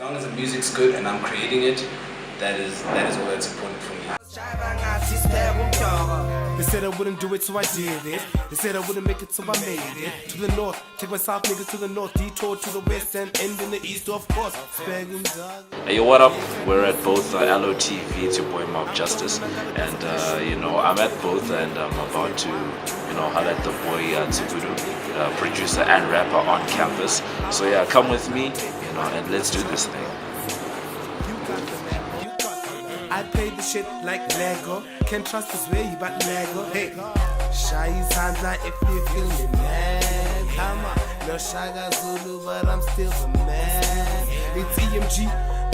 long as the music's good and I'm creating it, that is all that's important for me. They said I wouldn't do it, so I did it. They said I wouldn't make it, so I made it. To the north, take my south niggas to the north, detour to the west and end in the east, of course. Hey, yo, what up? We're at both LOTv, it's your boy MobbJustice, and I'm at both, and I'm about to holler at the boy Tsukudu, producer and rapper on campus. So yeah, come with me, and let's do this thing. I play the shit like Lego. Can't trust this way, you but Lego. Hey, shy Sandra if you feel me, man. Come on, no Shaga Zulu, but I'm still the man. It's EMG,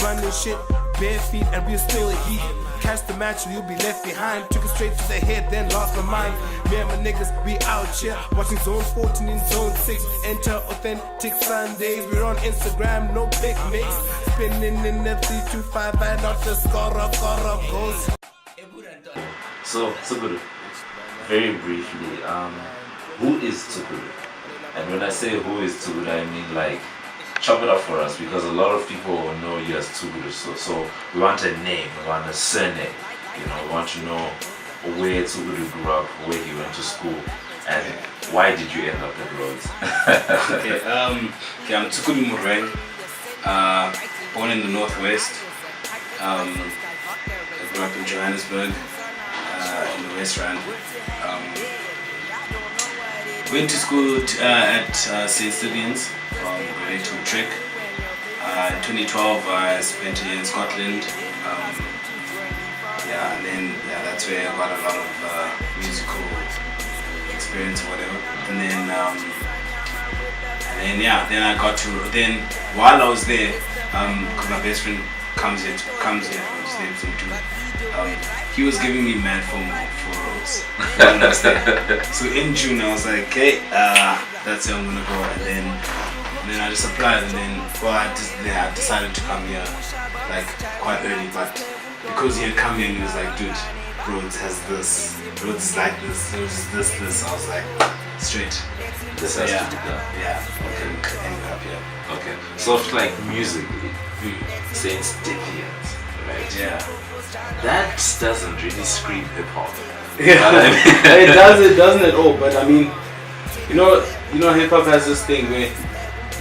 running shit, bare feet, and we're still heat. Catch the match and you'll be left behind. Took it straight to the head, then lost my mind. Me and my niggas, we out here watching Zone 14 in Zone 6. Enter authentic Sundays. We're on Instagram, no picnics. Spinning in the 325 and not the score goes. So, Tsukudu, very briefly, who is Tsukudu? And when I say who is Tsukudu, I mean like, chop it up for us, because a lot of people know you as Tsukudu. So we want a name, we want a surname. We want to know where Tsukudu grew up, where he went to school, and why did you end up at Rhodes? Okay, I'm Tsukudu Moroeng, born in the Northwest. I grew up in Johannesburg, in the West Rand. Went to school at St. Stephen's from grade 2 Trick. In 2012 I spent a year in Scotland. And then that's where I got a lot of musical experience or whatever. And then while I was there, because my best friend comes here, he was giving me mad for Rhodes while I was there. So in June I was like, okay, that's where I'm gonna go. And then I just applied, and then I decided to come here like quite early. But because he had come here and he was like, dude, Rhodes has this, Rhodes is like this, Rhodes is this. I was like, straight. This has to be done. Yeah. Okay. Ended up here. Okay. So like musically, Saint Stephen's, right? Yeah. That doesn't really scream hip hop. Yeah. It doesn't at all. But I mean, hip hop has this thing where,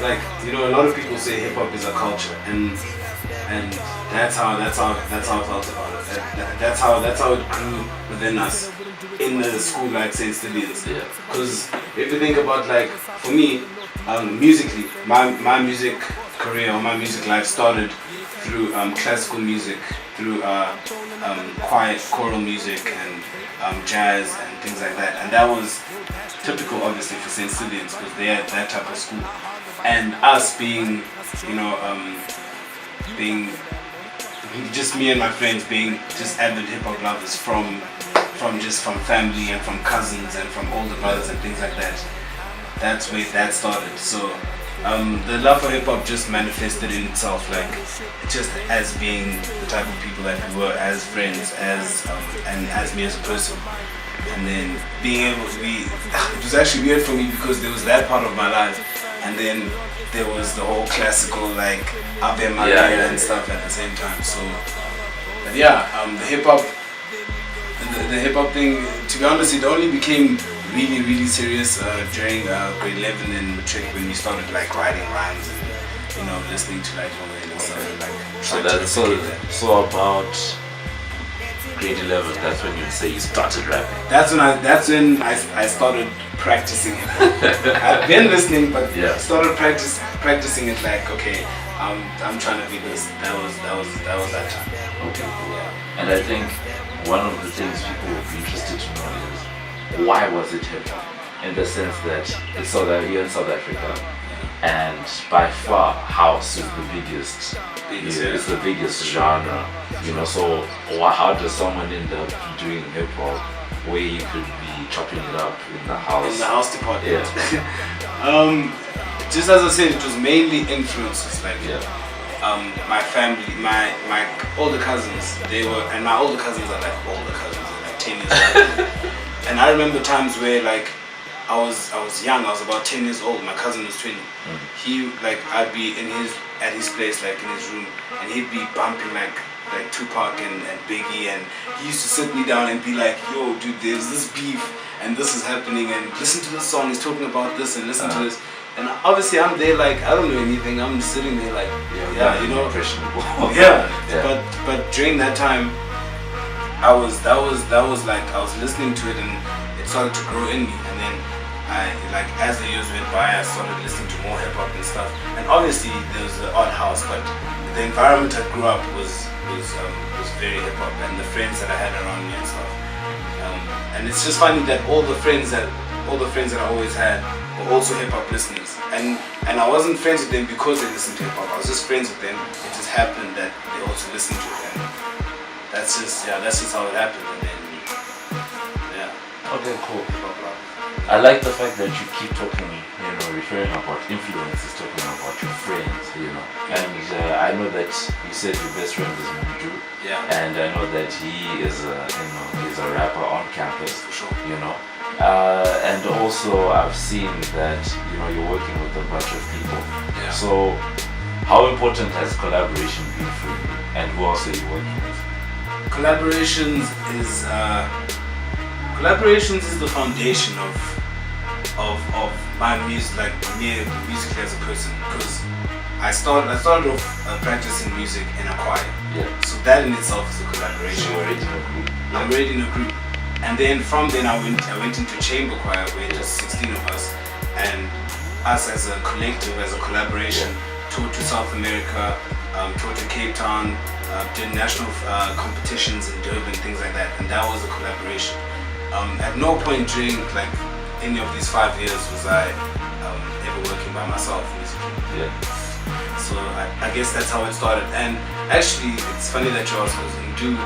like, a lot of people say hip hop is a culture, and that's how I felt about it. That's how it grew within us in the school like St. Stephen's. Yeah. Because if you think about, like, for me, musically, my music career or my music life started through classical music, through quiet choral music and jazz and things like that, and that was typical obviously for St. Stephen's because they had that type of school, and us being just me and my friends being just avid hip hop lovers from family and from cousins and from older brothers and things like that. That's where that started. So the love for hip hop just manifested in itself, like just as being the type of people that we were, as friends, and as me as a person. And then being able to be, it was actually weird for me because there was that part of my life, and then there was the whole classical like Abe Maria and stuff at the same time. So, but the hip hop thing, to be honest, it only became really, really serious during grade 11 in matric when we started like writing rhymes and listening to like Wayne and stuff and like. So about grade 11, that's when you say you started rapping. That's when I started practicing it. I've been listening, but started practicing it. Like, okay, I'm trying to be this. That was that time. Okay. Yeah. And I think one of the things people would be interested to know is why was it hip hop? In the sense that you're in South Africa, and by far house is the biggest. It's the biggest genre, so how does someone end up doing hip hop where you could be chopping it up in the house? In the house department. Yeah. Just as I said, it was mainly influences, like my family, my older cousins, and my older cousins are like older cousins, they're like 10 years old. And I remember times where like I was young. I was about 10 years old. My cousin was 20. He like I'd be at his place, like in his room, and he'd be bumping like Tupac and Biggie, and he used to sit me down and be like, yo dude, there's this beef and this is happening, and listen to this song, he's talking about this, and listen to this. And obviously I'm there like I don't know anything. I'm sitting there like you know, impressionable. But during that time that was like I was listening to it and it started to grow in me, and then I like as the years went by I started listening to more hip hop and stuff, and obviously there was the odd house, but the environment I grew up was very hip hop, and the friends that I had around me and stuff. And it's just funny that all the friends that I always had were also hip hop listeners, and I wasn't friends with them because they listened to hip hop. I was just friends with them. It just happened that they also listened to it, and that's just how it happened. And then okay, cool. I like the fact that you keep talking, you know, referring about influences, talking about your friends, you know. And I know that you said your best friend is Mudiwa. Yeah. And I know that he is he's a rapper on campus. For sure. You know. And also I've seen that, you know, you're working with a bunch of people. Yeah. So how important has collaboration been for you? And who else are you working with? Collaborations is the foundation of my music, like me musically as a person, because I started off practicing music in a choir. Yeah. So that in itself is a collaboration. So you're already in a group. I'm already in a group, and then from then I went into chamber choir, where just 16 of us, and us as a collective, as a collaboration, toured to South America, toured to Cape Town, did national competitions in Durban, things like that, and that was a collaboration. At no point during like any of these 5 years was I ever working by myself musically. Yeah. So I guess that's how it started. And actually, it's funny that you asked, because Umdogo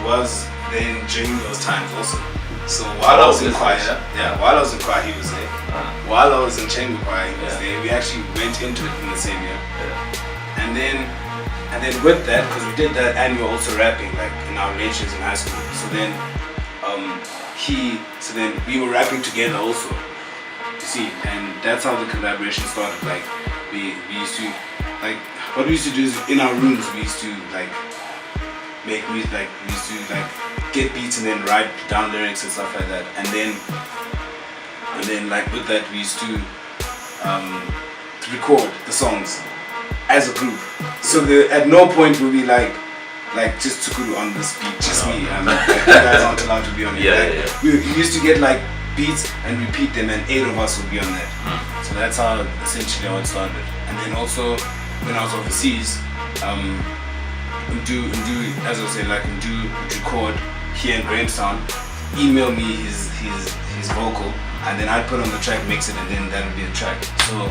was then during those times also. So while I was in choir, he was there. While I was in chamber choir, he was there. We actually went into it in the same year. Yeah. And then with that, because we did that and we were also rapping like in our lectures in high school. So then we were rapping together also, you see, and that's how the collaboration started. Like we used to, like, what we used to do is in our rooms we used to like make music, like we used to like get beats and then write down lyrics and stuff like that, and then like with that we used to record the songs as a group. So at no point will we like just Tsukudu on this beat, just me. Like you guys aren't allowed to be on it. We used to get like beats and repeat them, and 8 of us would be on that. So that's how essentially how it started. And then also when I was overseas, Umdogo, as I was saying, like Umdogo would record here in Grahamstown, email me his vocal, and then I'd put on the track, mix it, and then that would be the track. So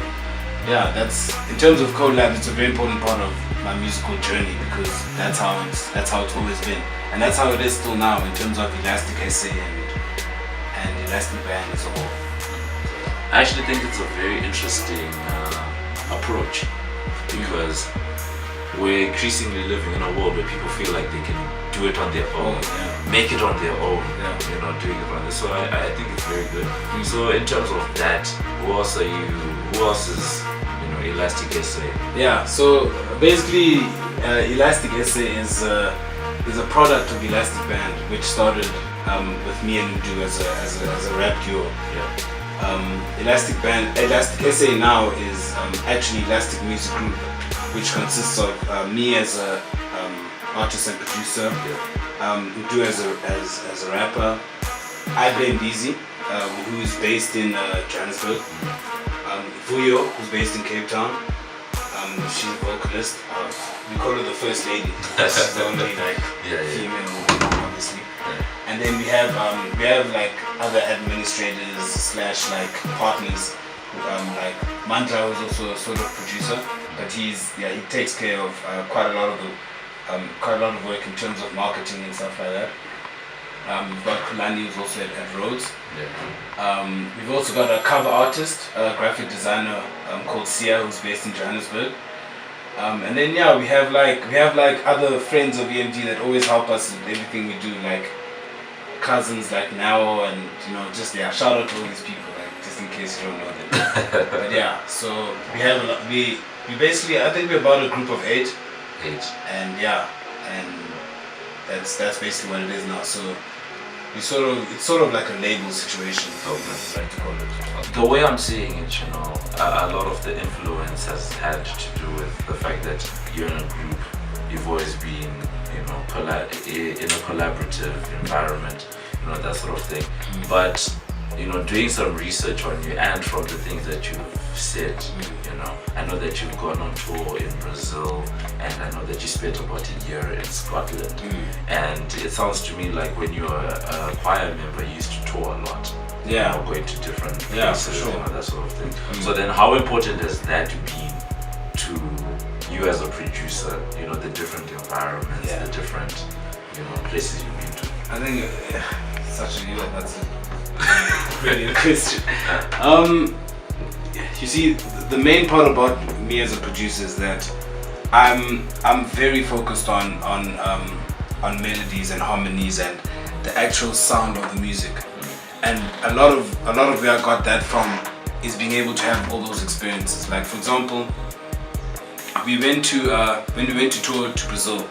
yeah, that's in terms of collab, it's a very important part of my musical journey, because that's how it's always been, and that's how it is still now in terms of Elastic SA and Elastic Band as a whole. I actually think it's a very interesting approach, because we're increasingly living in a world where people feel like they can do it on their own, make it on their own, you're not doing it on this. So I think it's very good. So in terms of that, who else is Elastic SA? Yeah, so basically Elastic SA is a product of Elastic Band, which started with me and Umdogo as a rap duo. Elastic SA now is actually Elastic Music Group, which consists of me as a artist and producer, Umdogo as a rapper, Iblameleezy, who is based in Johannesburg, Vuyo, who's based in Cape Town. She's a vocalist. We call her the first lady. She's the only female, obviously. And then we have like other administrators / like partners. Like Mandla, who's also a sort of producer, but he takes care of quite a lot of work in terms of marketing and stuff like that. We've got Kulani, who's also at Rhodes. We've also got a cover artist, a graphic designer called Sia, who's based in Johannesburg. And then we have like other friends of EMD that always help us with everything we do, like cousins like Nao, and just shout out to all these people. Like just in case you don't know them. But yeah, so we have we basically, I think we're about a group of 8. 8. And yeah, and that's basically what it is now. So it's sort of like a label situation, I like to call it. The way I'm seeing it, you know, a lot of the influence has had to do with the fact that you're in a group, you've always been, you know, in a collaborative environment, you know, that sort of thing. But, you know, doing some research on you and from the things that you've said, you know, I know that you've gone on tour in Brazil, and I know that you spent about a year in Scotland. And it sounds to me like when you were a choir member, you used to tour a lot. Yeah. You know, going to different places, yeah, for sure. You know, that sort of thing. So then how important has that been to you as a producer, you know, the different environments, the different, you know, places you've been to? I think that's a brilliant question. You see, the main part about me as a producer is that I'm very focused on melodies and harmonies and the actual sound of the music. And a lot of where I got that from is being able to have all those experiences. Like, for example, when we went to tour to Brazil,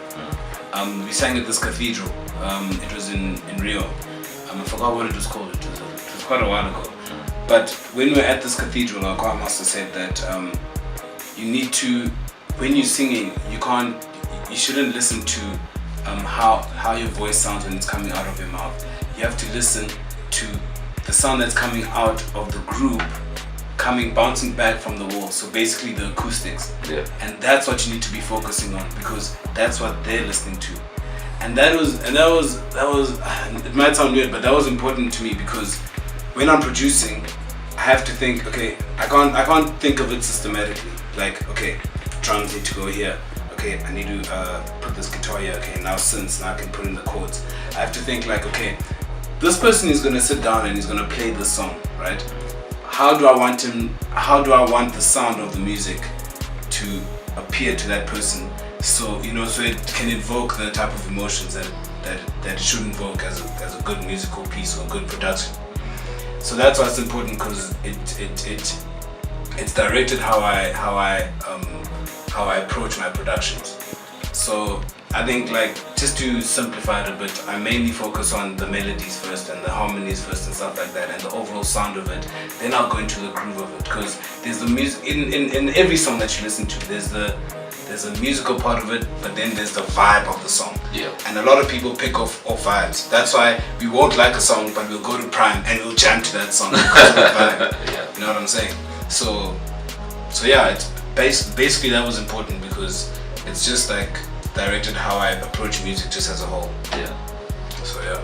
we sang at this cathedral. It was in Rio. I forgot what it was called. It was quite a while ago. But when we were at this cathedral, our choir master said that you need to, when you're singing, you shouldn't listen to how your voice sounds when it's coming out of your mouth. You have to listen to the sound that's coming out of the group, bouncing back from the wall. So basically the acoustics. Yeah. And that's what you need to be focusing on, because that's what they're listening to. And that was it might sound weird, but that was important to me, because when I'm producing, I have to think, okay, I can't think of it systematically. Like, okay, drums need to go here. Okay, I need to put this guitar here. Okay, now synths, now I can put in the chords. I have to think like, okay, this person is gonna sit down and he's gonna play this song, right? How do I want the sound of the music to appear to that person? So, you know, so it can evoke the type of emotions that it should invoke as a good musical piece or a good production. So that's why it's important, because it's directed how I approach my productions. So I think, like, just to simplify it a bit, I mainly focus on the melodies first and the harmonies first and stuff like that, and the overall sound of it. Then I'll go into the groove of it, because there's the music in every song that you listen to. There's a musical part of it, but then there's the vibe of the song. Yeah. And a lot of people pick off vibes. That's why we won't like a song, but we'll go to Prime and we'll jam to that song because of the vibe. Yeah. You know what I'm saying? So yeah, it's basically that was important, because it's just like directed how I approach music just as a whole. Yeah. So yeah.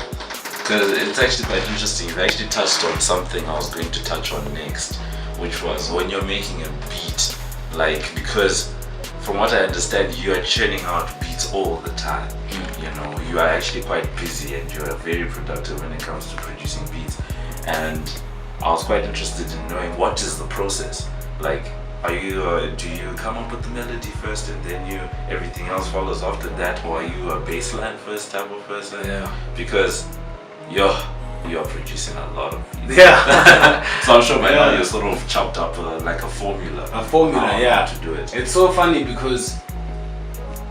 Because it's actually quite interesting. You actually touched on something I was going to touch on next, which was when you're making a beat, like, because from what I understand, you are churning out beats all the time. You know, you are actually quite busy and you are very productive when it comes to producing beats. And I was quite interested in knowing, what is the process? Like, do you come up with the melody first and then everything else follows after that, or are you a bassline first type of person? Yeah. Because you're producing a lot of beats. Yeah. So I'm sure by now you're sort of chopped up like a formula. Yeah. To do it. It's so funny, because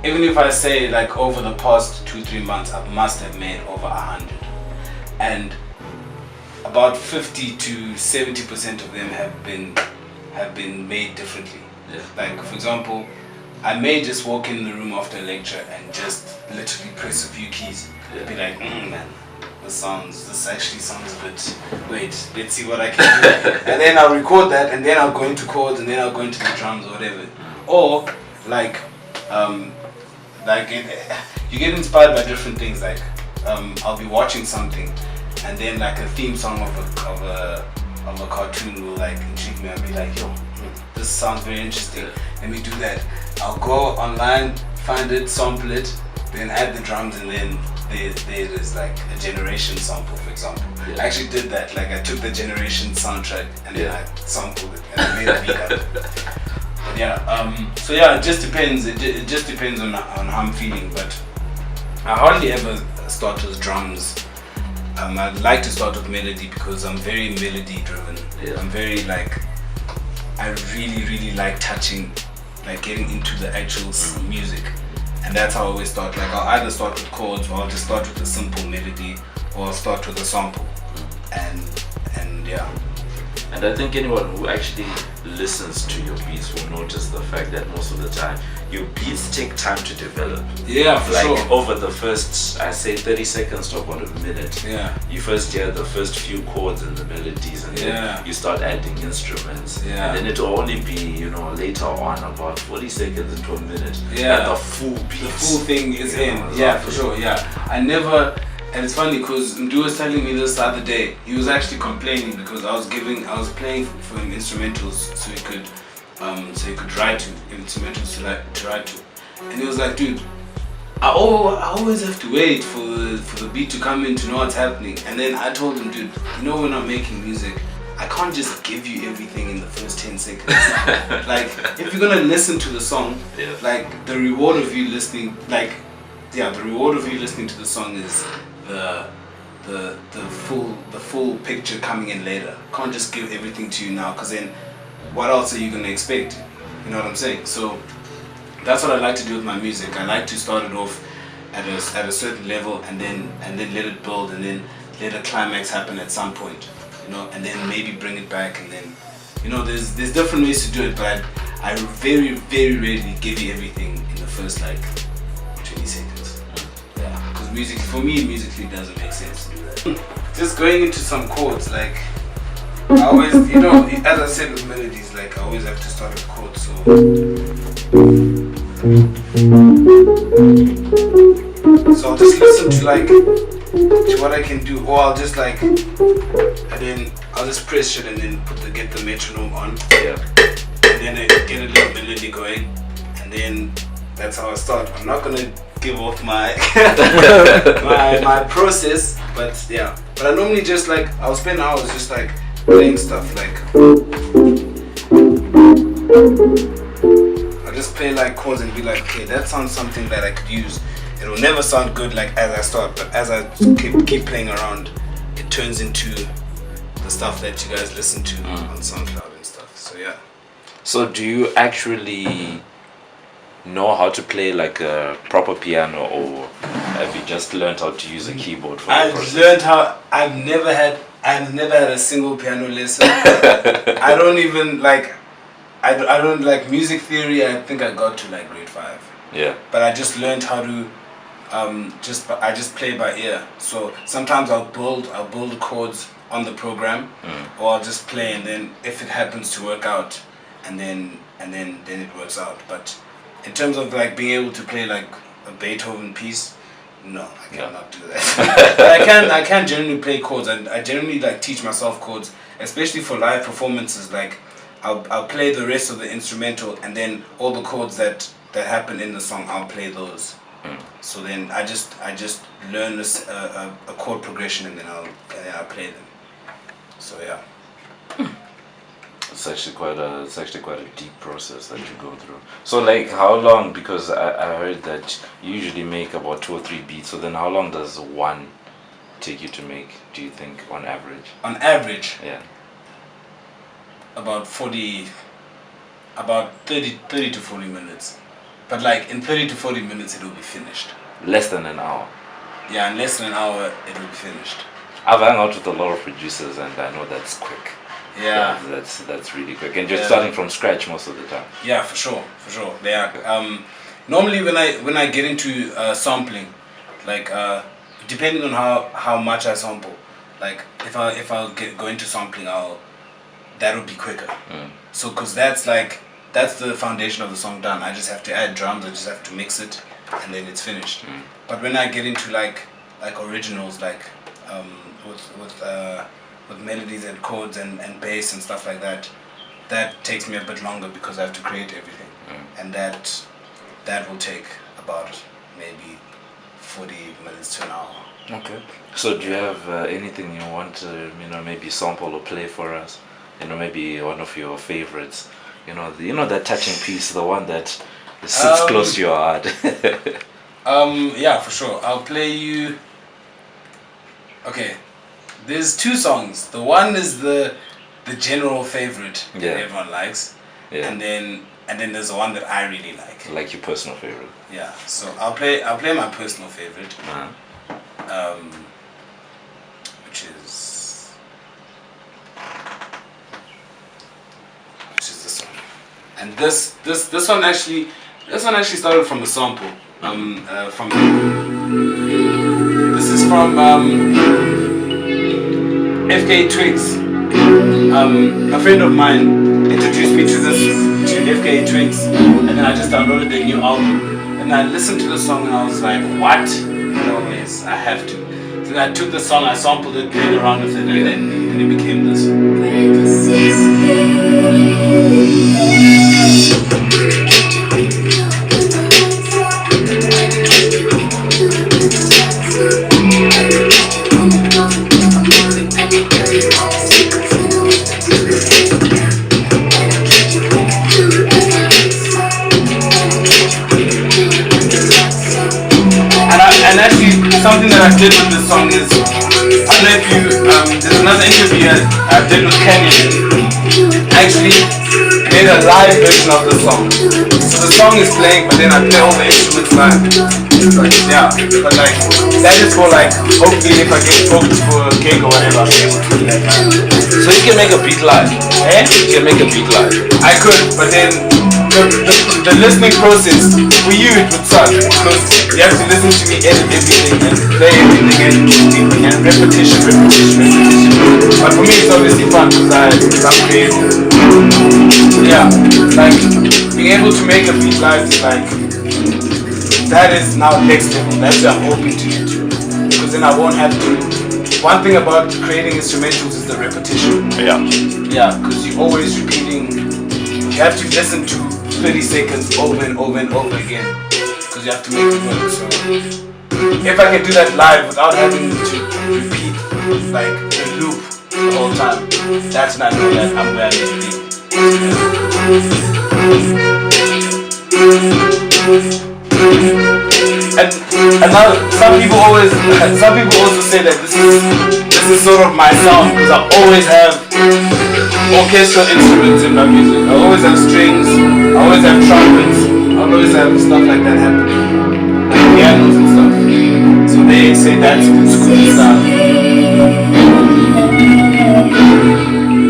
even if I say, like, over the past 2-3 months, I must have made over 100, and about 50 to 70% of them have been made differently. Yeah. Like, for example, I may just walk in the room after a lecture and just literally press a few keys. Yeah. Be like, man, this actually sounds a bit, wait, let's see what I can do. And then I'll record that, and then I'll go into chords, and then I'll go into the drums or whatever. Or like you get inspired by different things. Like I'll be watching something, and then like a theme song of a cartoon will like intrigue me. I'll be like, yo, this sounds very interesting. Let me do that. I'll go online, find it, sample it, then add the drums, and then there's like a Generation sample, for example. Yeah. I actually did that. Like, I took the Generation soundtrack and then I sampled it and I made a beat out of it. But yeah, so yeah, it just depends. It just depends on how I'm feeling. But I hardly ever start with drums. I like to start with melody because I'm very melody driven. Yeah. I'm very like, I really like touching, like getting into the actual music, and that's how I always start. Like I'll either start with chords, or I'll just start with a simple melody, or I'll start with a sample, and yeah. And I think anyone who actually listens to your beats will notice the fact that most of the time your beats take time to develop. Yeah, for like sure. over the first, I say 30 seconds to about a minute. Yeah. You first hear the first few chords and the melodies, and then you start adding instruments. Yeah. And then it will only be, you know, later on about 40 seconds into a minute that the full beat. The full thing is in. Yeah, for sure. Yeah. I never. And it's funny because Umdogo was telling me this the other day. He was actually complaining because I was playing for him instrumentals so he could write to instrumentals to write to. And he was like, dude, I always have to wait for the beat to come in to know what's happening. And then I told him, dude, you know, when I'm making music, I can't just give you everything in the first 10 seconds. Like, if you're gonna listen to the song, like the reward of you listening, the reward of you listening to the song is the full picture coming in later. Can't just give everything to you now, because then what else are you gonna expect? You know what I'm saying? So that's what I like to do with my music. I like to start it off at a certain level, and then let it build, and then let a climax happen at some point, you know, and then maybe bring it back, and then, you know, there's different ways to do it, but I very rarely give you everything in the first like 20 seconds. Yeah, because music, for me, musically doesn't make sense to do that. Just going into some chords, like I always, you know, as I said with melodies, like I always have to start with chords. So I'll just listen to what I can do, or I'll just like, and then I'll just press shit and then get the metronome on. Yeah. And then I get a little melody going, and then that's how I start. I'm not gonna give off my my process, but yeah. But I normally just like, I'll spend hours just like playing stuff, like I'll just play like chords and be like, okay, that sounds something that I could use. It will never sound good like as I start, but as I keep playing around, it turns into the stuff that you guys listen to on SoundCloud and stuff. So yeah. So do you actually know how to play like a proper piano, or have you just learned how to use a keyboard for the process? I've never had a single piano lesson. I don't even like, I don't like music theory. I think I got to like grade 5. Yeah. But I just learned how to I just play by ear. So sometimes I'll build chords on the program, or I'll just play, and then if it happens to work out, and then it works out. But in terms of like being able to play like a Beethoven piece, no, I cannot do that. But I can generally play chords, and I generally like teach myself chords, especially for live performances. Like I'll play the rest of the instrumental, and then all the chords that happen in the song, I'll play those. So then I just learn this a chord progression, and then I'll play them. So yeah. It's actually quite a deep process that you go through. So like how long, because I heard that you usually make about 2 or 3 beats, so then how long does one take you to make, do you think, on average? On average? Yeah. About 30 to 40 minutes. But like in 30 to 40 minutes it will be finished. Less than an hour? Yeah, in less than an hour it will be finished. I've hung out with a lot of producers, and I know that's quick. Yeah. That's really quick. And you're starting from scratch most of the time. Yeah, for sure. Yeah. Normally when I get into sampling, like depending on how much I sample, like if I'll go into sampling, that'll be quicker. So because that's the foundation of the song done. I just have to add drums, I just have to mix it, and then it's finished. But when I get into like originals, like with melodies and chords and bass and stuff like that, that takes me a bit longer because I have to create everything, and that will take about maybe 40 minutes to an hour. Okay. So do you have anything you want to maybe sample or play for us? Maybe one of your favorites. That touching piece, the one that sits close to your heart. Yeah, for sure. I'll play you. Okay, there's two songs. The one is the general favorite that everyone likes, and then there's the one that I really like. Like your personal favorite. Yeah. So I'll play my personal favorite, which is this one. And this one actually started from a sample. This is from FK Twigs. A friend of mine introduced me to FK Twigs, and then I just downloaded their new album, and I listened to the song and I was like, what? No, yes, I have to. So then I took the song, I sampled it, played around with it, and then it became this. And actually, something that I did with this song is, I don't know if you, there's another interview I did with Canyon. I actually made a live version of the song. So the song is playing, but then I play all the instruments live. But yeah, but like, that is for like, hopefully if I get booked for a gig or whatever, I'll be able to do that live. So you can make a beat live? Eh? You can make a beat live? I could, but then the listening process, for you it would suck, because you have to listen to me edit everything and play everything and repetition. But for me it's obviously fun because I'm creative. Yeah, like being able to make a beat live is like, that is now next level. That's what I'm hoping to get to, because then I won't have to. One thing about creating instrumentals is the repetition. Yeah, because you're always repeating. You have to listen to 30 seconds over and over and over again, because you have to make it work. So if I can do that live without having to repeat like the loop the whole time, that's when I know that I'm where I need to be. And now some people also say that this is sort of my sound, because I always have orchestral instruments in my music. I always have strings, I always have trumpets, I always have stuff like that happening, like pianos and stuff. So they say that's Tsukudu style.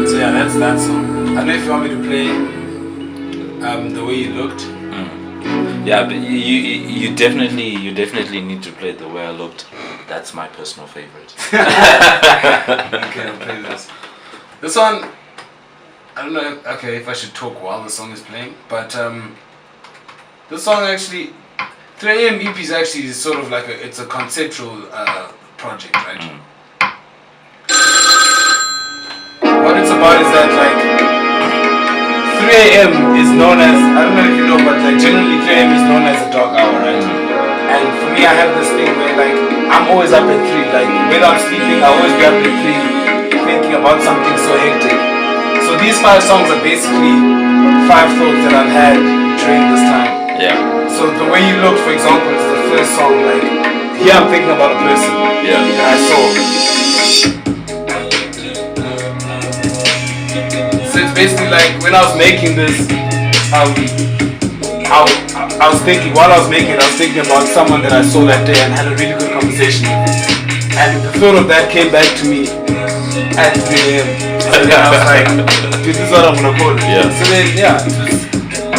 So yeah, that's that song. I don't know if you want me to play The Way You Looked. Yeah, but you definitely need to play The Way I Looked. That's my personal favorite. Okay, I'll play this. This one, I don't know if I should talk while the song is playing, but this song actually, 3 AM EP is actually sort of like it's a conceptual project, right? What it's about is that like 3 AM is known as, I don't know if you know, but like generally 3 AM is known as a dark hour, right? And for me, I have this thing where like I'm always up at 3, like when I'm sleeping, I always be up at 3 thinking about something so hectic. So these 5 songs are basically 5 thoughts that I've had during this time. Yeah. So The Way You Look, for example, is the first song. Like here I'm thinking about a person that I saw. So it's basically like when I was making this, I was thinking, while I was making it, I was thinking about someone that I saw that day and had a really good conversation with. And the thought of that came back to me at 3 AM. So then I was like, dude, this is what I'm gonna call it. Yeah. So then, yeah,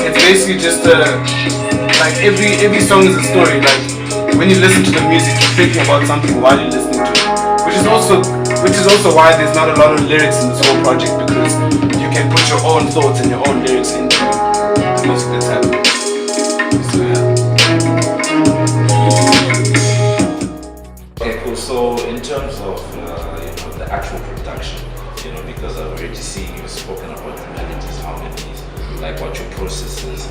it's basically just like every song is a story. Like when you listen to the music, you're thinking about something while you're listening to it. Which is also why there's not a lot of lyrics in this whole project, because you can put your own thoughts and your own lyrics into the music that's happening. So yeah. Okay, cool. So in terms of the actual production, because I've already seen you've spoken about the melodies, harmonies, like what your process is,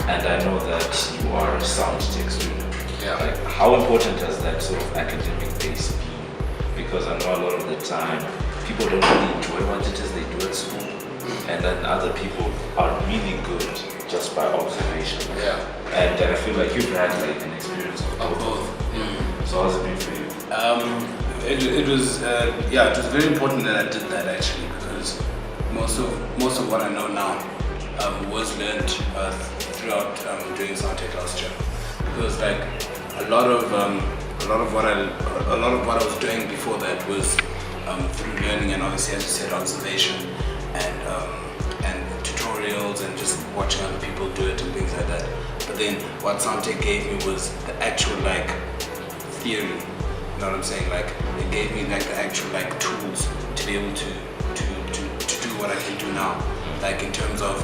and I know that you are a sound tech student. Yeah. Like, how important has that sort of academic base been? Because I know a lot of the time people don't really enjoy what it is they do at school, and then other people are really good just by observation. Yeah. And I feel like you've had like an experience of both. Mm. So how's it been for you? It was very important that I did that actually, because most of what I know now was learned throughout doing soundcheck last year. Because like a lot of what I was doing before that was through learning, and obviously, as you said, observation and tutorials and just watching other people do it and things like that. But then what soundcheck gave me was the actual like theory. You know what I'm saying? Like it gave me like the actual like tools to be able to do what I can do now. Like in terms of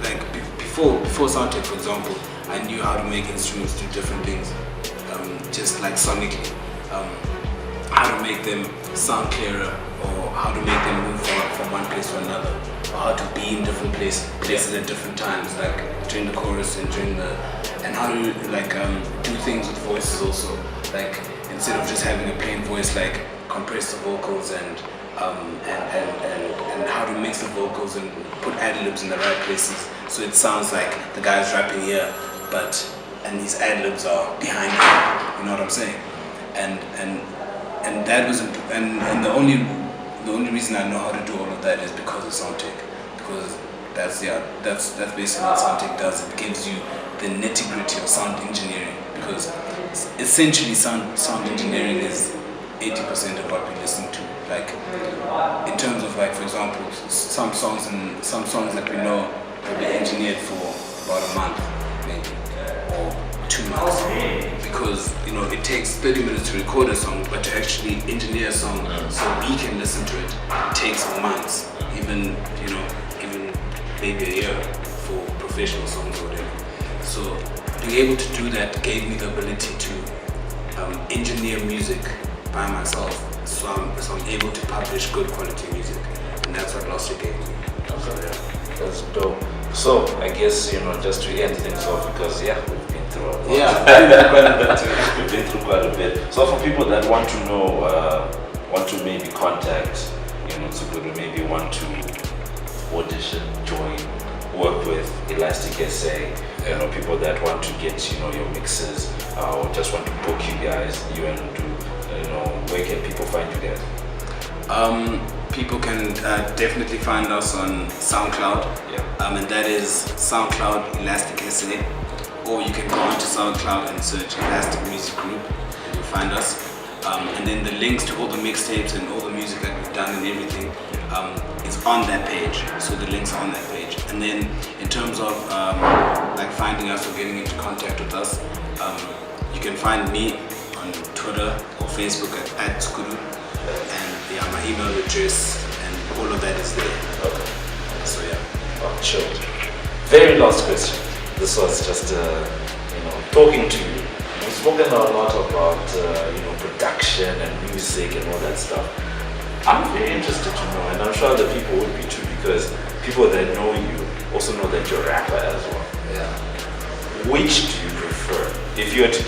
like before soundcheck, for example, I knew how to make instruments do different things, just like sonically, how to make them sound clearer, or how to make them move from one place to another, or how to be in different places at different times, like during the chorus and and how to like do things with voices also, like instead of just having a plain voice, like compress the vocals and how to mix the vocals and put ad-libs in the right places so it sounds like the guy's rapping here, and his ad-libs are behind him. You know what I'm saying? And that was and the only reason I know how to do all of that is because of soundcheck, because that's basically what soundcheck does. It gives you the nitty-gritty of sound engineering, because essentially sound engineering is 80% of what we listen to. Like in terms of like, for example, some songs that we know will be engineered for about a month, maybe, or 2 months, because it takes 30 minutes to record a song, but to actually engineer a song so we can listen to it takes months, even maybe a year for professional songs or whatever. So being able to do that gave me the ability to engineer music by myself, so I'm able to publish good quality music, and that's what Lost gave me. Okay, yeah, that's dope. So I guess just to end things off, because we've been through a lot. We've been through quite a bit. So for people that want to know, want to maybe contact, Tsukudu, maybe want to audition, join, work with Elastic SA, people that want to get your mixes, or just want to book you guys, where can people find you guys? People can definitely find us on SoundCloud, and that is SoundCloud Elastic SA, or you can go onto SoundCloud and search Elastic Music Group and you'll find us. And then the links to all the mixtapes and all the music that we've done and everything is on that page. So the links are on that page. And then in terms of like finding us or getting into contact with us, you can find me on Twitter or Facebook at Tsukudu, and my email address and all of that is there. Okay. So sure. Very last question. This was just talking to you. We've spoken a lot about production and music and all that stuff. I'm very interested to know, and I'm sure the people would be too, because people that know you also know that you're a rapper as well. Yeah. Which do you prefer? If you were to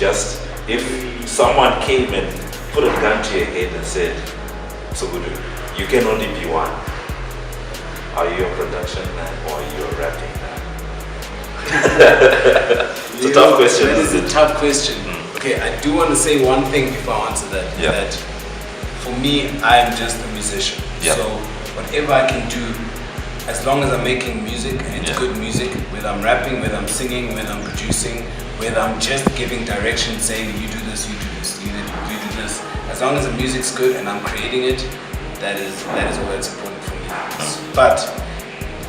if someone came and put a gun to your head and said, Tsukudu, you can only be one. Are you a production man or are you a rapping man? It's a tough question. That is a tough question. Okay, I do want to say one thing before I answer that. Yeah. That for me, I am just a musician. Yeah. So whatever I can do, as long as I'm making music and it's good music, whether I'm rapping, whether I'm singing, whether I'm producing, whether I'm just giving direction, saying you do this, you do this, you do this. As long as the music's good and I'm creating it, that is all that's important for me. But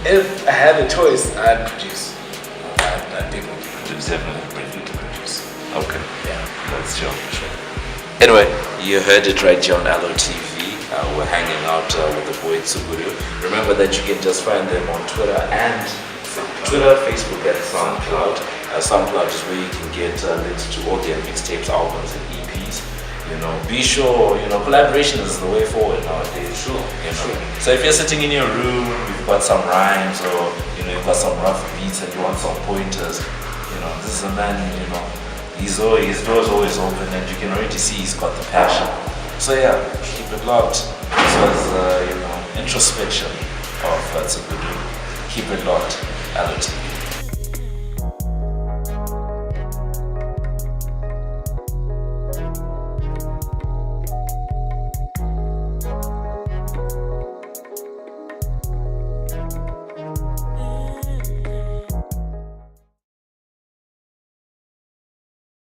if I had a choice, I'd produce. I'd definitely produce. Definitely produce. Okay. Yeah. That's sure. Anyway, you heard it right here on LOTv. We're hanging out with the boy Tsukudu. Remember that you can just find them on Twitter and Facebook and SoundCloud. SoundCloud is where you can get links to all their mixtapes, albums, and EPs. Be sure, collaboration is the way forward nowadays. Sure. So if you're sitting in your room, you've got some rhymes, or you've got some rough beats and you want some pointers, this is a man, his door's always open, and you can already see he's got the passion. So keep it locked. This was, introspection of Tsukudu. Keep it locked. LOTv.